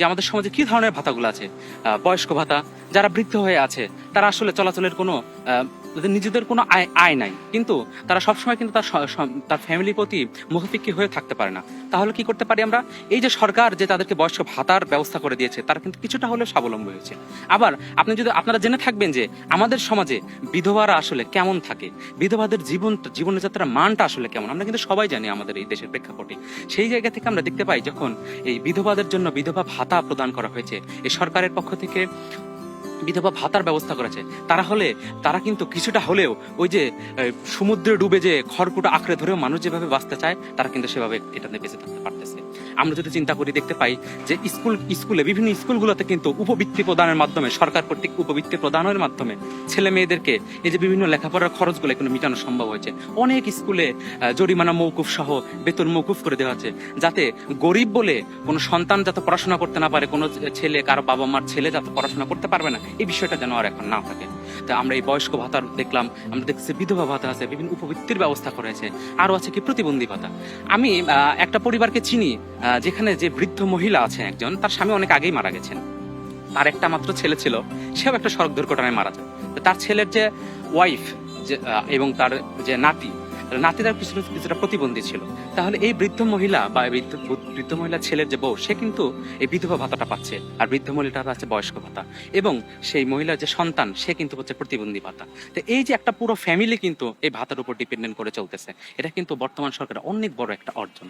যে আমাদের সমাজে কি ধরনের ভাতাগুলো আছে। বয়স্ক ভাতা, যারা বৃদ্ধ হয়ে আছে তারা আসলে চলাচলের কোনো নিজেদের কোনো আয় নাই, কিন্তু তারা সবসময় কিন্তু তার ফ্যামিলির প্রতি মুখাপেক্ষী হয়ে থাকতে পারে না। তাহলে কি করতে পারি আমরা? এই যে সরকার যে তাদেরকে বয়স্ক ভাতার ব্যবস্থা করে দিয়েছে, তারা কিন্তু কিছুটা হলেও স্বাবলম্বী হয়েছে। আবার আপনারা জেনে থাকবেন যে আমাদের সমাজে বিধবারা আসলে কেমন থাকে, বিধবাদের জীবনযাত্রার মানটা আসলে কেমন, আমরা কিন্তু সবাই জানি আমাদের এই দেশের প্রেক্ষাপটে। সেই জায়গা থেকে আমরা দেখতে পাই যখন এই বিধবাদের জন্য বিধবা ভাতা প্রদান করা হয়েছে, এই সরকারের পক্ষ থেকে বিধবা ভাতার ব্যবস্থা করেছে, তারা কিন্তু কিছুটা হলেও ওই যে সমুদ্রে ডুবে যে খড়কুটো আঁকড়ে ধরেও মানুষ যেভাবে বাঁচতে চায়, তারা কিন্তু সেভাবে এটাতে বেঁচে থাকতে পারতেছে। আমরা যদি চিন্তা করি দেখতে পাই যে স্কুলে বিভিন্ন স্কুলগুলোতে কিন্তু উপবৃত্তি প্রদানের মাধ্যমে, সরকার কর্তৃক উপবৃত্তি প্রদানের মাধ্যমে ছেলে মেয়েদেরকে এই যে বিভিন্ন লেখাপড়ার খরচগুলো এখানে মেটানো সম্ভব হয়েছে। অনেক স্কুলে জরিমানা মৌকুফ সহ বেতন মৌকুফ করে দেওয়া হচ্ছে, যাতে গরিব বলে কোনো সন্তান যাতে পড়াশোনা করতে না পারে, কোনো ছেলে কারো বাবা মার ছেলে যাতে পড়াশোনা করতে পারবে না, এই বিষয়টা যেন আর এখন না থাকে। তো আমরা এই বয়স্ক ভাতার দেখলাম, আমরা দেখছি বিধবা ভাতা আছে, বিভিন্ন উপবৃত্তির ব্যবস্থা করেছে, আরো আছে কি প্রতিবন্ধী ভাতা। আমি একটা পরিবারকে চিনি যেখানে যে বৃদ্ধ মহিলা আছে একজন, তার স্বামী অনেক আগেই মারা গেছেন, তার একটা মাত্র ছেলে ছিল, সেও একটা সড়ক দুর্ঘটনায় মারা যায়। তার ছেলের যে ওয়াইফ এবং তার যে নাতিরা কিছুটা প্রতিবন্ধী ছিল। তাহলে এই বৃদ্ধ মহিলা বা বৃদ্ধ মহিলা ছেলের যে বউ, সে কিন্তু এই বিধবা ভাতাটা পাচ্ছে, আর বৃদ্ধ মহিলাটা আছে বয়স্ক ভাতা, এবং সেই মহিলার যে সন্তান সে কিন্তু হচ্ছে প্রতিবন্ধী ভাতা। তো এই যে একটা পুরো ফ্যামিলি কিন্তু এই ভাতার উপর ডিপেন্ডেন্ট করে চলতেছে, এটা কিন্তু বর্তমান সরকারের অনেক বড় একটা অর্জন।